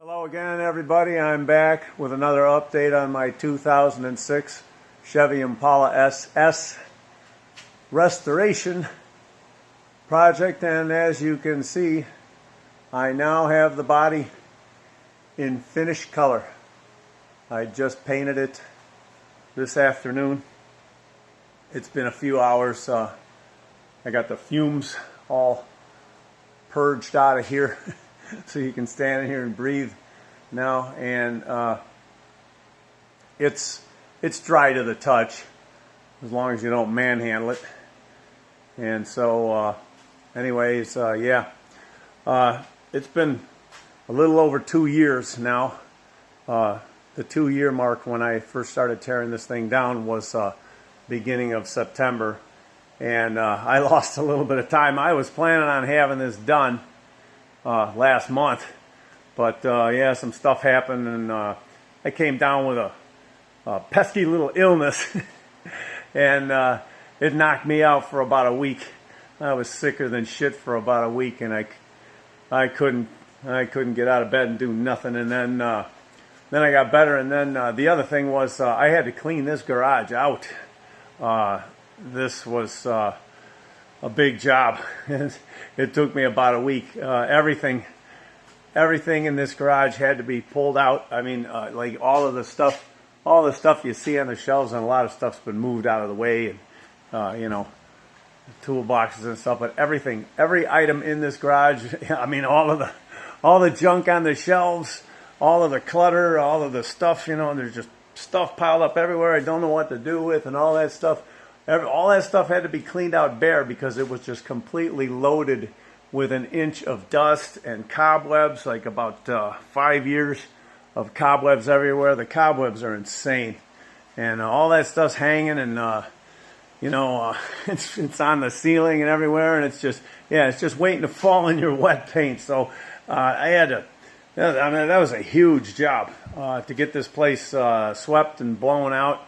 Hello again, everybody. I'm back with another update on my 2006 Chevy Impala SS restoration project. And as you can see, I now have the body in finished color. I just painted it this afternoon. It's been a few hours. I got the fumes all purged out of here so you can stand in here and breathe now, and it's dry to the touch as long as you don't manhandle it. And so anyways, yeah, it's been a little over 2 years now. The 2-year mark when I first started tearing this thing down was beginning of September, and I lost a little bit of time. I was planning on having this done last month, but yeah, some stuff happened, and I came down with a pesky little illness and it knocked me out for about a week. I was sicker than shit for about a week, and I couldn't get out of bed and do nothing. And then I got better, and then the other thing was I had to clean this garage out. This was a big job. It took me about a week. Everything in this garage had to be pulled out. I mean, like all the stuff you see on the shelves, and a lot of stuff's been moved out of the way, and you know, toolboxes and stuff. But every item in this garage, I mean, all the junk on the shelves, all of the clutter, all of the stuff, you know, and there's just stuff piled up everywhere I don't know what to do with, and all that stuff. All that stuff had to be cleaned out bare because it was just completely loaded with an inch of dust and cobwebs, like about 5 years of cobwebs everywhere. The cobwebs are insane, and all that stuff's hanging, and you know, it's on the ceiling and everywhere, and it's just waiting to fall in your wet paint. So I had to. I mean, that was a huge job to get this place swept and blown out,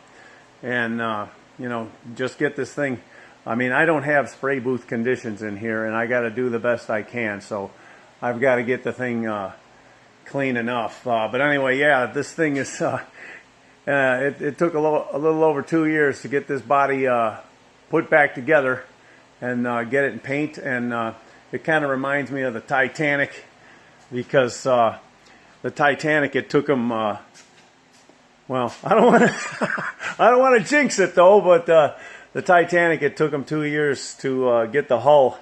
and you know, just get this thing. I mean, I don't have spray booth conditions in here, and I got to do the best I can. So I've got to get the thing clean enough. But anyway, yeah, this thing is. It took a little over 2 years to get this body put back together and get it in paint, and it kind of reminds me of the Titanic, because the Titanic, it took them. Well, I don't want to jinx it though, but the Titanic, it took them 2 years to get the hull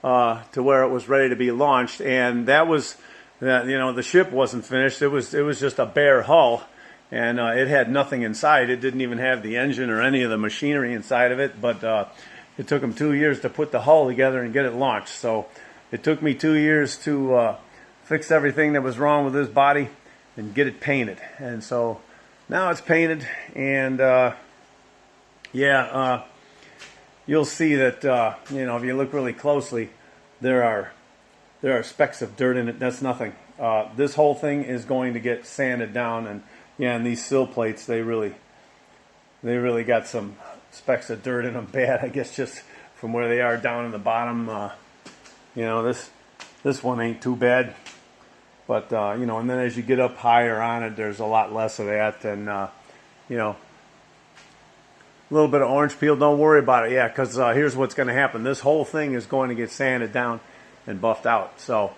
to where it was ready to be launched, and that was, you know, the ship wasn't finished. It was just a bare hull, and it had nothing inside. It didn't even have the engine or any of the machinery inside of it. But it took them 2 years to put the hull together and get it launched. So it took me 2 years to fix everything that was wrong with this body and get it painted. And so now it's painted, and yeah, you'll see that you know, if you look really closely, there are specks of dirt in it. That's nothing. This whole thing is going to get sanded down, and yeah, and these sill plates, they really got some specks of dirt in them, bad, I guess, just from where they are down in the bottom. You know, this one ain't too bad. But, you know, and then as you get up higher on it, there's a lot less of that. And, you know, a little bit of orange peel, don't worry about it. Yeah, because here's what's going to happen. This whole thing is going to get sanded down and buffed out. So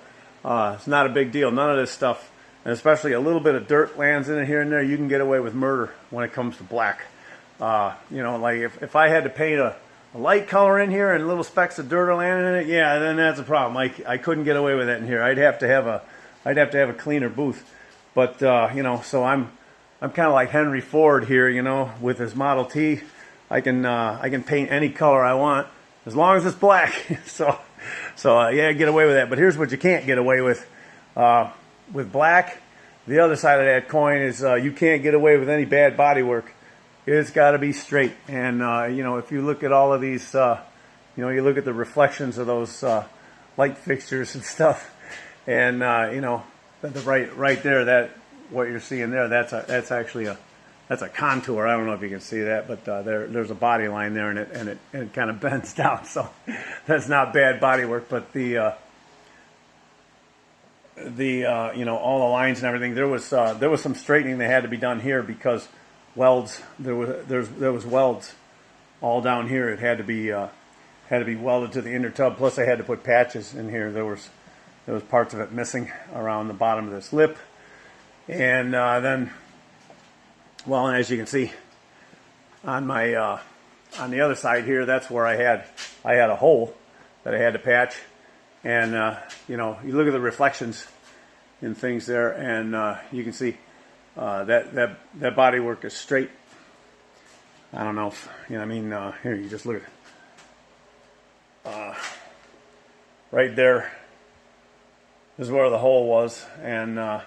it's not a big deal. None of this stuff, and especially a little bit of dirt lands in it here and there, you can get away with murder when it comes to black. You know, like if I had to paint a light color in here and little specks of dirt are landing in it, yeah, then that's a problem. I couldn't get away with that in here. I'd have to have a cleaner booth. But you know, so I'm kind of like Henry Ford here, you know, with his Model T. I can paint any color I want as long as it's black. so yeah, get away with that. But here's what you can't get away with black. The other side of that coin is you can't get away with any bad body work. It's got to be straight. And you know, if you look at all of these, you know, you look at the reflections of those light fixtures and stuff. And you know, right there, that what you're seeing there, that's actually a contour. I don't know if you can see that, but there's a body line there, and it kind of bends down. So that's not bad body work. But the you know, all the lines and everything. There was some straightening that had to be done here because welds. There was welds all down here. It had to be welded to the inner tub. Plus, I had to put patches in here. There was parts of it missing around the bottom of this lip, and then, well, and as you can see on my on the other side here, that's where I had a hole that I had to patch. And, you know, you look at the reflections and things there, and you can see that bodywork is straight. I don't know if, you know, I mean, here, you just look at right there is where the hole was. And, well,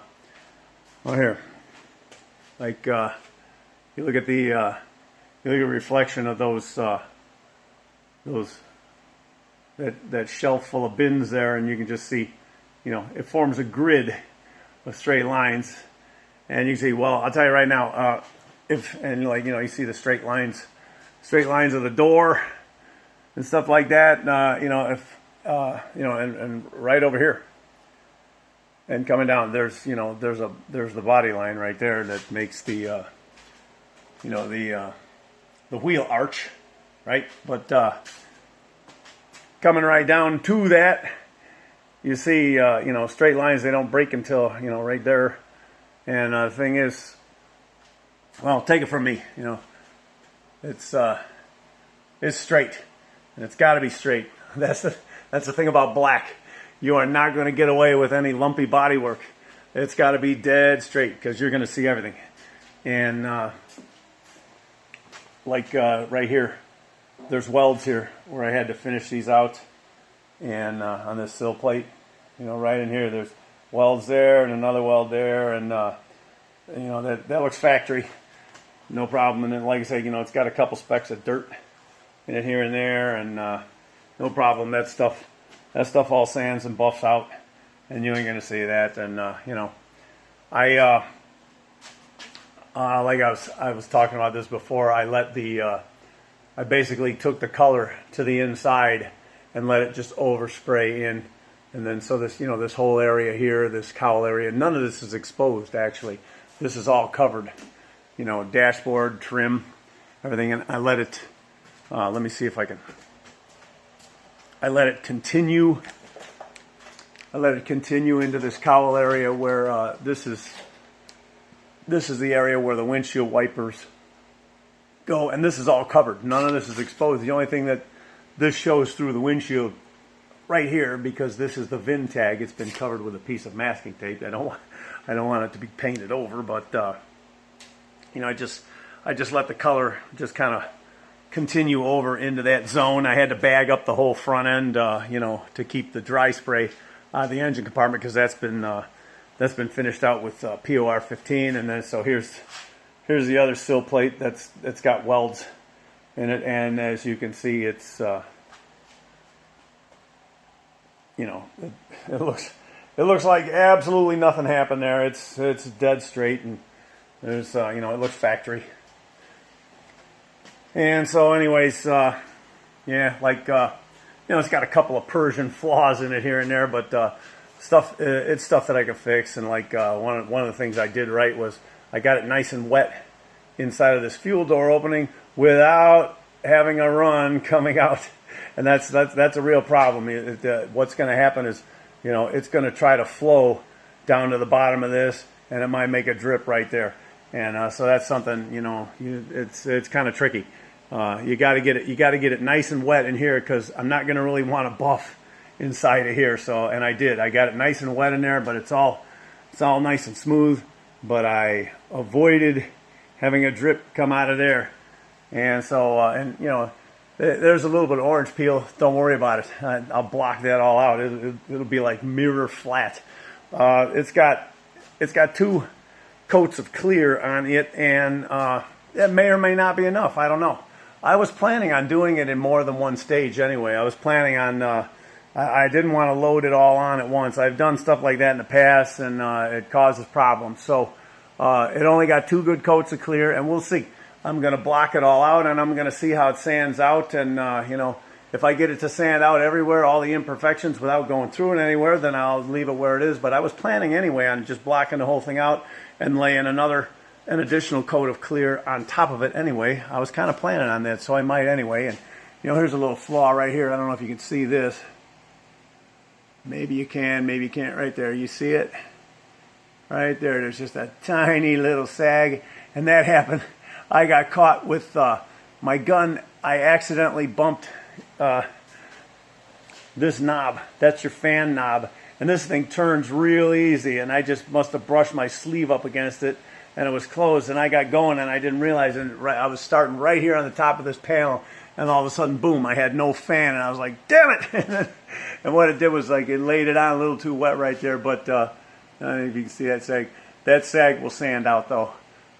here, like, you look at the reflection of that shelf full of bins there, and you can just see, you know, it forms a grid of straight lines. And you can see, well, I'll tell you right now, and like, you know, you see the straight lines of the door and stuff like that. You know, if you know, and right over here and coming down, there's, you know, there's the body line right there that makes the you know, the wheel arch, right? But coming right down to that, you see, you know, straight lines, they don't break until, you know, right there. And the thing is, well, take it from me, you know, it's straight, and it's got to be straight. That's the thing about black. You are not going to get away with any lumpy bodywork. It's got to be dead straight, because you're going to see everything. And like right here, there's welds here where I had to finish these out, and on this sill plate, you know, right in here, there's welds there and another weld there, and you know, that looks factory, no problem. And then, like I say, you know, it's got a couple specks of dirt in it here and there, and no problem. That stuff all sands and buffs out, and you ain't gonna see that. And you know, like I was talking about this before, I basically took the color to the inside and let it just overspray in. And then, so this, you know, this whole area here, this cowl area, none of this is exposed, actually. This is all covered, you know, dashboard, trim, everything. And I let it, let me see if I can, I let it continue into this cowl area where this is the area where the windshield wipers go, and this is all covered. None of this is exposed. The only thing that this shows through the windshield right here, because this is the VIN tag, it's been covered with a piece of masking tape. I don't want it to be painted over, but you know, I just let the color just kind of continue over into that zone. I had to bag up the whole front end, you know, to keep the dry spray out of the engine compartment, because that's been finished out with POR 15. And then, so here's the other sill plate that's got welds in it, and as you can see, it's you know, it looks like absolutely nothing happened there. It's dead straight, and there's you know, it looks factory. And so, anyways, yeah, like you know, it's got a couple of Persian flaws in it here and there, but it's stuff that I can fix. And like one of the things I did right was I got it nice and wet inside of this fuel door opening without having a run coming out, and that's a real problem. What's going to happen is, you know, it's going to try to flow down to the bottom of this, and it might make a drip right there. And so that's something, you know, it's kind of tricky. You got to get it nice and wet in here, because I'm not going to really want to buff inside of here. So, and I got it nice and wet in there, but it's all nice and smooth. But I avoided having a drip come out of there. And so, and you know, there's a little bit of orange peel. Don't worry about it. I'll block that all out. It'll be like mirror flat. It's got 2 coats of clear on it, and that may or may not be enough. I don't know. I was planning on doing it in more than one stage anyway. I was planning on, I didn't want to load it all on at once. I've done stuff like that in the past, and it causes problems. So it only got 2 good coats of clear, and we'll see. I'm going to block it all out, and I'm going to see how it sands out. And, you know, if I get it to sand out everywhere, all the imperfections without going through it anywhere, then I'll leave it where it is. But I was planning anyway on just blocking the whole thing out and laying an additional coat of clear on top of it anyway. I was kind of planning on that, so I might anyway. And here's a little flaw right here. I don't know if you can see this. Maybe you can, maybe you can't. Right there, you see it? Right there, there's just a tiny little sag, and that happened. I got caught with my gun. I accidentally bumped this knob. That's your fan knob, and this thing turns real easy, and I just must have brushed my sleeve up against it, and it was closed, and I got going, and I didn't realize it. I was starting right here on the top of this panel, and all of a sudden, boom, I had no fan, and I was like, damn it! And what it did was, like, it laid it on a little too wet right there, but I don't know if you can see that sag. That sag will sand out, though.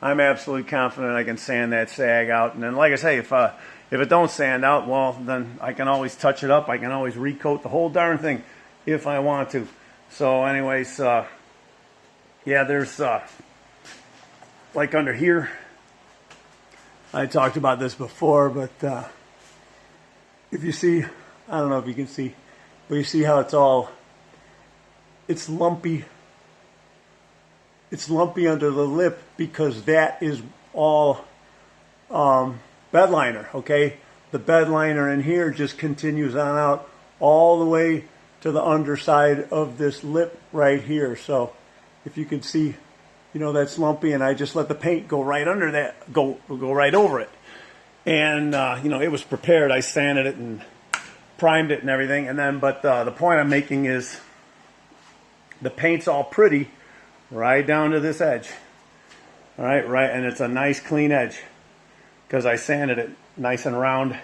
I'm absolutely confident I can sand that sag out. And then, like I say, if it don't sand out, well, then I can always touch it up. I can always recoat the whole darn thing if I want to. So anyways, yeah, there's, like under here, I talked about this before, but if you see, I don't know if you can see, but you see how it's lumpy. It's lumpy under the lip because that is all bed liner, okay? The bed liner in here just continues on out all the way to the underside of this lip right here. So if you can see, that's lumpy, and I just let the paint go right under that, go right over it. And, it was prepared. I sanded it and primed it and everything. And then, but the point I'm making is the paint's all pretty right down to this edge. All right, and it's a nice clean edge because I sanded it nice and round.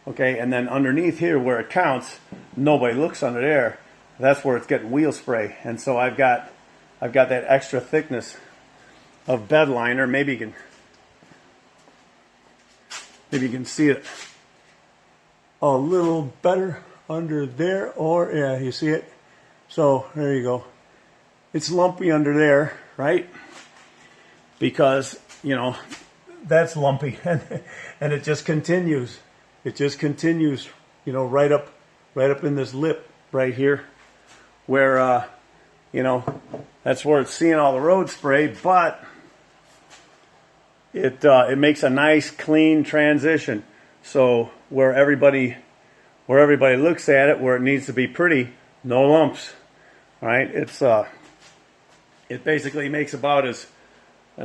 Okay, and then underneath here where it counts, nobody looks under there. That's where it's getting wheel spray. And so I've got that extra thickness of bed liner. Maybe you can see it a little better under there, or yeah, you see it. So there you go. It's lumpy under there, right? Because, that's lumpy, and it just continues. It just continues, right up in this lip right here, where, that's where it's seeing all the road spray, but it makes a nice clean transition. So where everybody looks at it, where it needs to be pretty, no lumps, right? It basically makes about as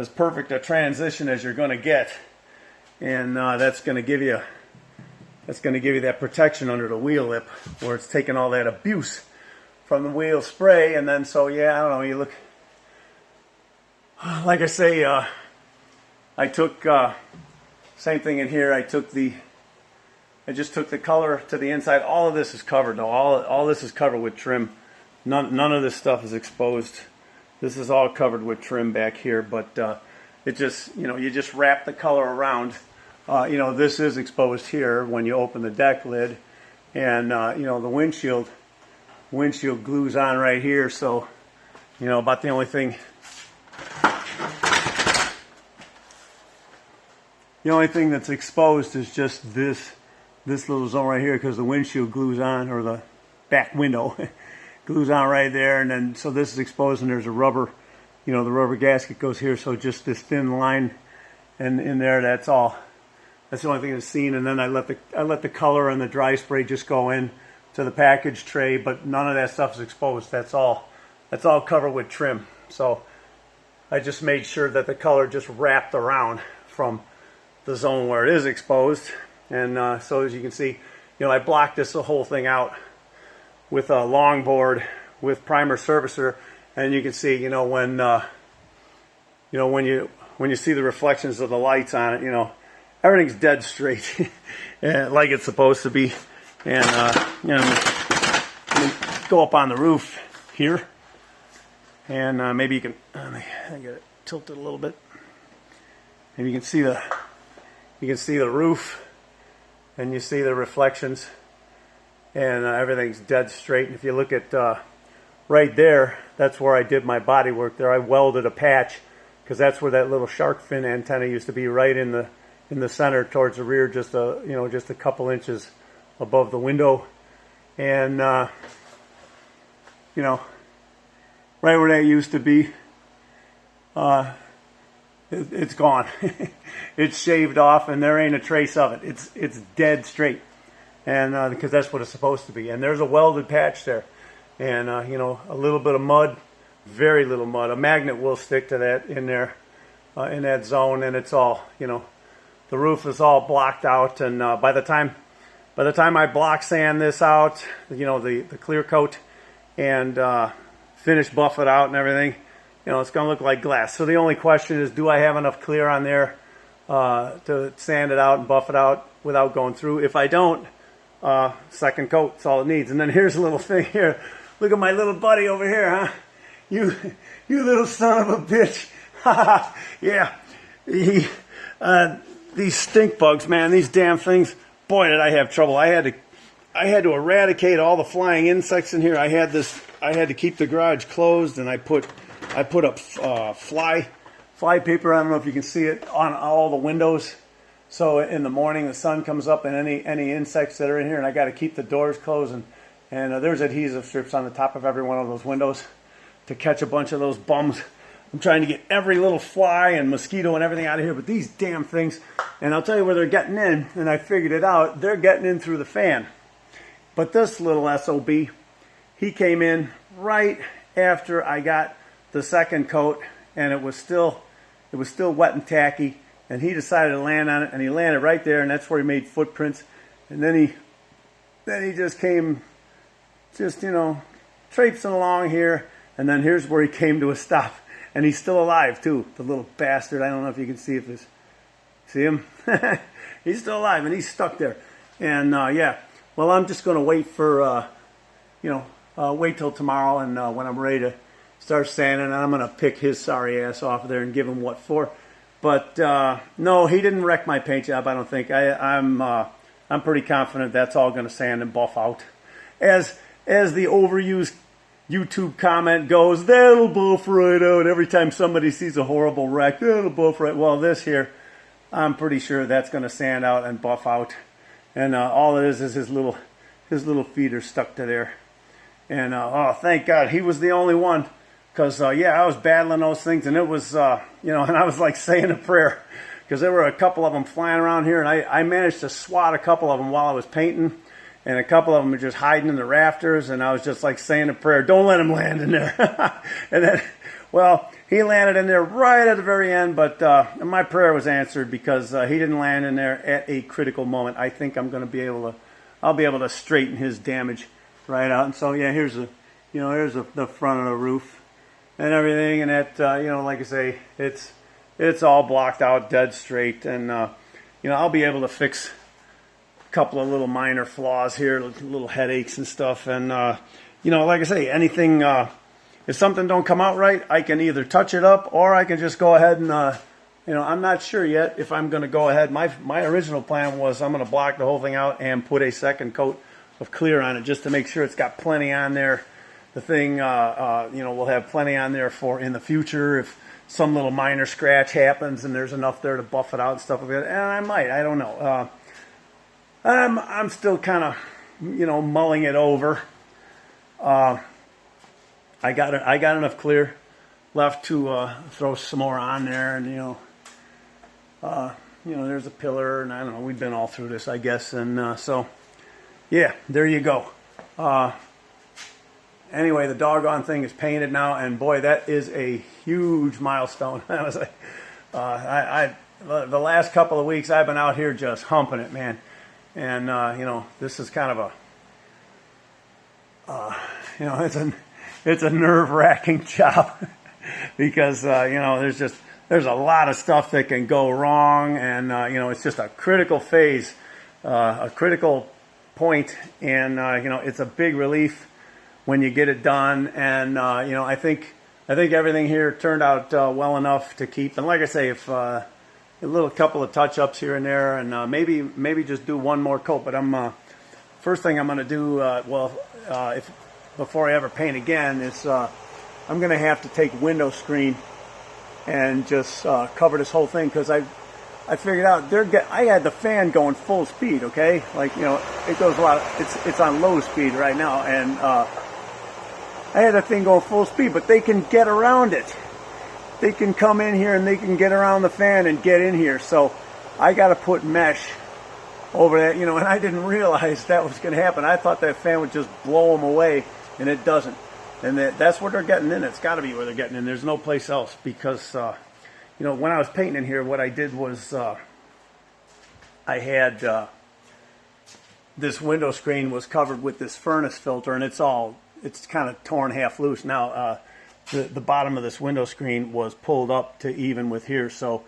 perfect a transition as you're going to get, and that's going to give you that protection under the wheel lip, where it's taking all that abuse from the wheel spray. And then, so yeah, I don't know, you look, like I say, I took same thing in here. I just took the color to the inside. All of this is covered. No, all this is covered with trim. None of this stuff is exposed. This is all covered with trim back here, but it just, you just wrap the color around. This is exposed here when you open the deck lid, and the windshield glues on right here. So, about the only thing that's exposed is just this little zone right here, because the windshield glues on, or the back window glues on right there. And then, so this is exposed, and there's a rubber, the rubber gasket goes here. So just this thin line, and in there, that's all. That's the only thing that's seen. And then I let the color and the dry spray just go in to the package tray, but none of that stuff is exposed. That's all covered with trim. So I just made sure that the color just wrapped around from the zone where it is exposed. And so as you can see, I blocked this whole thing out with a longboard with primer surfacer, and you can see, when you see the reflections of the lights on it, everything's dead straight, like it's supposed to be. And let me go up on the roof here, and maybe you can, I get it tilted a little bit, and you can see the roof, and you see the reflections, and everything's dead straight. And if you look at right there, that's where I did my body work there. I welded a patch, because that's where that little shark fin antenna used to be, right in the center towards the rear, just a couple inches above the window, and you know, right where that used to be, it's gone. It's shaved off, and there ain't a trace of it. It's dead straight, and because that's what it's supposed to be. And there's a welded patch there, and you know, a little bit of mud, very little mud. A magnet will stick to that in there, in that zone, and it's all, you know, the roof is all blocked out. And by the time I block sand this out, you know, the clear coat, and finish buff it out and everything, you know, it's going to look like glass. So the only question is, do I have enough clear on there to sand it out and buff it out without going through? If I don't, second coat, that's all it needs. And then here's a little thing here. Look at my little buddy over here, huh? You little son of a bitch. Yeah. These stink bugs, man, these damn things. Boy, did I have trouble. I had to eradicate all the flying insects in here. I had to keep the garage closed, and I put up fly paper. I don't know if you can see it on all the windows. So in the morning, the sun comes up, and any insects that are in here, and I got to keep the doors closed. And there's adhesive strips on the top of every one of those windows to catch a bunch of those bums. I'm trying to get every little fly and mosquito and everything out of here, but these damn things, and I'll tell you where they're getting in, and I figured it out, they're getting in through the fan. But this little SOB, he came in right after I got the second coat, and it was still wet and tacky, and he decided to land on it, and he landed right there, and that's where he made footprints. And then he just came, just, you know, traipsing along here, and then here's where he came to a stop. And he's still alive too, the little bastard. I don't know if you can see see him. He's still alive, and he's stuck there. And yeah, well, I'm just going to wait for, you know, wait till tomorrow, and when I'm ready to start sanding, and I'm going to pick his sorry ass off of there and give him what for. But no, he didn't wreck my paint job, I don't think. I'm pretty confident that's all going to sand and buff out. As the overused YouTube comment goes, that'll buff right out. Every time somebody sees a horrible wreck, that'll buff right. Well, this here, I'm pretty sure that's going to sand out and buff out. And all it is his little feet are stuck to there. And oh, thank God he was the only one. Because, yeah, I was battling those things, and it was, you know, and I was like saying a prayer. Because there were a couple of them flying around here, and I managed to swat a couple of them while I was painting. And a couple of them were just hiding in the rafters, and I was just like saying a prayer, don't let him land in there. And then, well, he landed in there right at the very end, but my prayer was answered because he didn't land in there at a critical moment. I think I'll be able to straighten his damage right out. And so, yeah, here's the front of the roof and everything, and that, you know, like I say, it's all blocked out dead straight, and you know, I'll be able to fix couple of little minor flaws here, little headaches and stuff, and you know, like I say, anything, if something don't come out right, I can either touch it up, or I can just go ahead and you know, I'm not sure yet if I'm going to go ahead. My original plan was I'm going to block the whole thing out and put a second coat of clear on it, just to make sure it's got plenty on there. The thing, you know, will have plenty on there for in the future if some little minor scratch happens and there's enough there to buff it out and stuff like that. And I might, I don't know. I'm still kind of, you know, mulling it over. I got enough clear left to throw some more on there, and you know, there's a pillar, and I don't know. We've been all through this, I guess, and so yeah, there you go. Anyway, the doggone thing is painted now, and boy, that is a huge milestone. I was like, the last couple of weeks I've been out here just humping it, man. And, you know, this is kind of a, you know, it's a nerve-wracking job because, you know, there's a lot of stuff that can go wrong, and, you know, it's just a critical phase, a critical point, and, you know, it's a big relief when you get it done. And, you know, I think everything here turned out well enough to keep. And like I say, if a little couple of touch-ups here and there, and maybe just do one more coat. But first thing I'm going to do, before I ever paint again, is I'm going to have to take window screen and just cover this whole thing, because I figured out I had the fan going full speed, okay? Like, you know, it goes a lot, it's on low speed right now, and I had the thing going full speed, but they can get around it. They can come in here and they can get around the fan and get in here. So I got to put mesh over that, you know, and I didn't realize that was going to happen. I thought that fan would just blow them away, and it doesn't. And that's where they're getting in. It's got to be where they're getting in. There's no place else because, you know, when I was painting in here, what I did was I had this window screen was covered with this furnace filter, and it's kind of torn half loose. Now, the bottom of this window screen was pulled up to even with here, so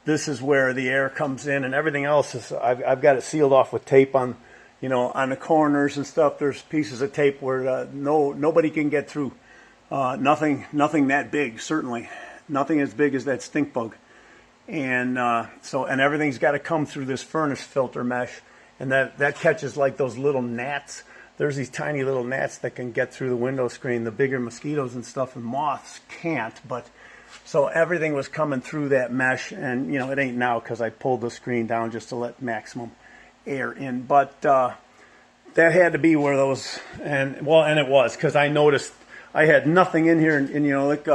this is where the air comes in, and everything else is, I've got it sealed off with tape on, you know, on the corners and stuff. There's pieces of tape where nobody can get through. Nothing that big, certainly. Nothing as big as that stink bug. And and everything's got to come through this furnace filter mesh, and that catches like those little gnats. There's these tiny little gnats that can get through the window screen. The bigger mosquitoes and stuff and moths can't, but so everything was coming through that mesh, and you know, it ain't now because I pulled the screen down just to let maximum air in, but that had to be where those, and it was, because I noticed I had nothing in here, and you know, like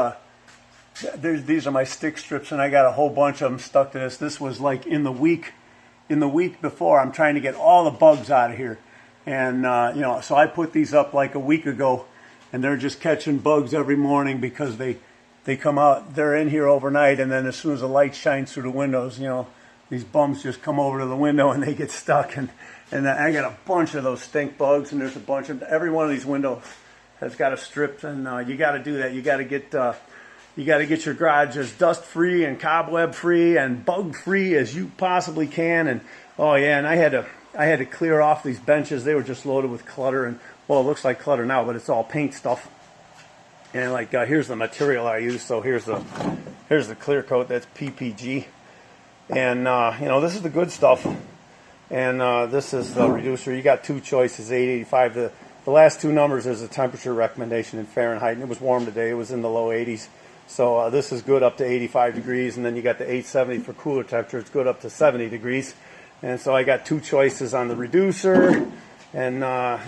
these are my stick strips, and I got a whole bunch of them stuck to this. This was like in the week before. I'm trying to get all the bugs out of here, and you know, so I put these up like a week ago, and they're just catching bugs every morning because they come out, they're in here overnight, and then as soon as the light shines through the windows, you know, these bums just come over to the window and they get stuck, and I got a bunch of those stink bugs, and there's a bunch of, every one of these windows has got a strip, and you got to do that. You got to get your garage as dust free and cobweb free and bug free as you possibly can. And oh yeah, and I had to clear off these benches. They were just loaded with clutter, and well, it looks like clutter now, but it's all paint stuff. And like here's the material I use. So here's the clear coat. That's PPG. And you know, this is the good stuff, and this is the reducer. You got two choices, 885. The last two numbers is the temperature recommendation in Fahrenheit, and it was warm today. It was in the low 80s, so this is good up to 85 degrees. And then you got the 870 for cooler temperature. It's good up to 70 degrees. And so I got two choices on the reducer, and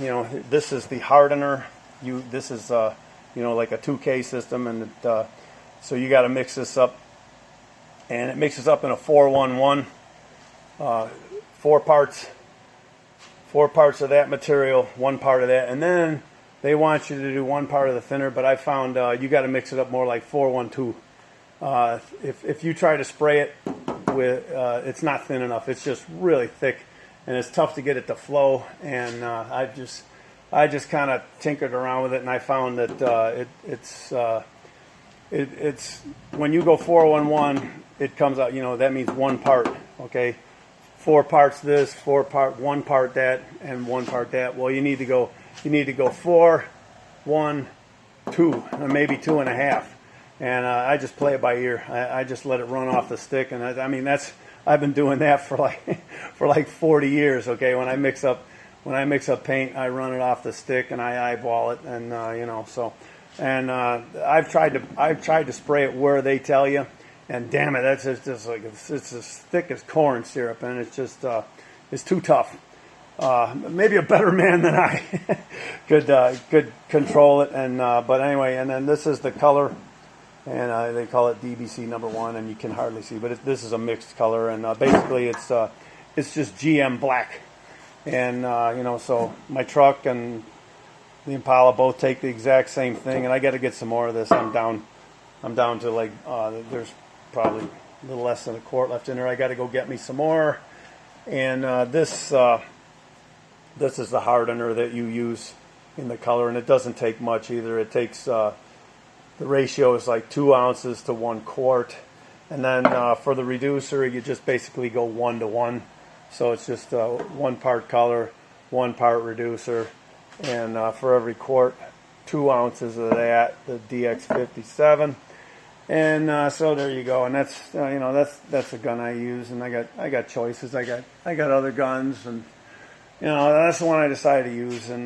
you know, this is the hardener. This is you know, like a 2K system, and so you got to mix this up. And it mixes up in a 411, four parts of that material, one part of that, and then they want you to do one part of the thinner. But I found you got to mix it up more like 412. If you try to spray it with, it's not thin enough. It's just really thick, and it's tough to get it to flow. And I just kind of tinkered around with it, and I found that it's when you go 411. It comes out, you know, that means one part, okay? 4 parts this, 1 part that, and 1 part that. Well, you need to go 4, 1, 2, and maybe 2.5. And I just play it by ear. I just let it run off the stick, and I mean, I've been doing that for like 40 years, okay? When I mix up paint, I run it off the stick and I eyeball it, and you know, so, and I've tried to spray it where they tell you. And damn it, that's just like it's as thick as corn syrup, and it's just it's too tough. Maybe a better man than I could control it. And but anyway, and then this is the color, and they call it DBC number 1, and you can hardly see, but this is a mixed color, and basically it's just GM black, and you know, so my truck and the Impala both take the exact same thing, and I got to get some more of this. I'm down to like there's probably a little less than a quart left in there. I got to go get me some more. And this is the hardener that you use in the color, and it doesn't take much either. It takes the ratio is like 2 ounces to 1 quart, and then for the reducer, you just basically go 1 to 1. So it's just 1 part color, 1 part reducer, and for every quart, 2 ounces of that, the DX57. And so there you go, and that's you know, that's a gun I use, and I got choices. I got other guns, and you know, that's the one I decided to use, and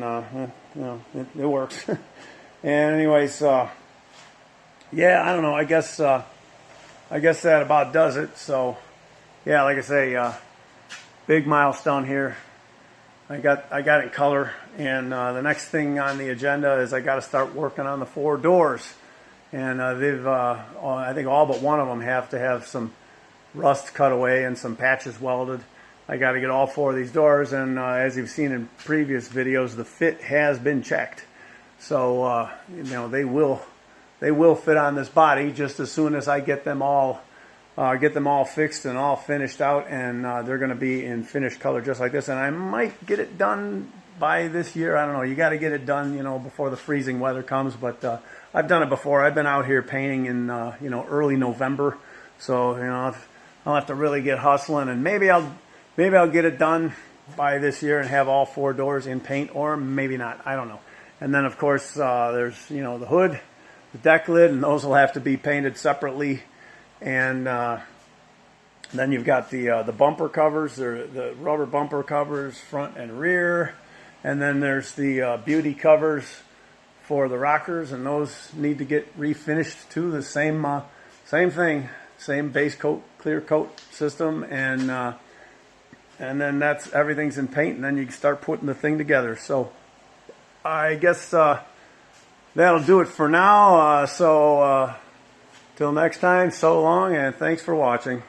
you know, it works. And anyways, yeah, I don't know. I guess that about does it. So yeah, like I say, big milestone here. I got it in color, and the next thing on the agenda is I got to start working on the 4 doors. And I think all but one of them have to have some rust cut away and some patches welded. I got to get all 4 of these doors, and as you've seen in previous videos, the fit has been checked. So you know, they will fit on this body just as soon as I get them all fixed and all finished out, and they're going to be in finished color just like this. And I might get it done by this year. I don't know. You got to get it done, you know, before the freezing weather comes. But I've done it before. I've been out here painting in you know, early November, so you know, I'll have to really get hustling, and maybe I'll get it done by this year and have all 4 doors in paint, or maybe not. I don't know. And then of course there's, you know, the hood, the deck lid, and those will have to be painted separately. And then you've got the bumper covers, or the rubber bumper covers, front and rear. And then there's the beauty covers for the rockers, and those need to get refinished too. The same thing, same base coat, clear coat system, and then everything's in paint, and then you can start putting the thing together. So I guess that'll do it for now. Till next time, so long, and thanks for watching.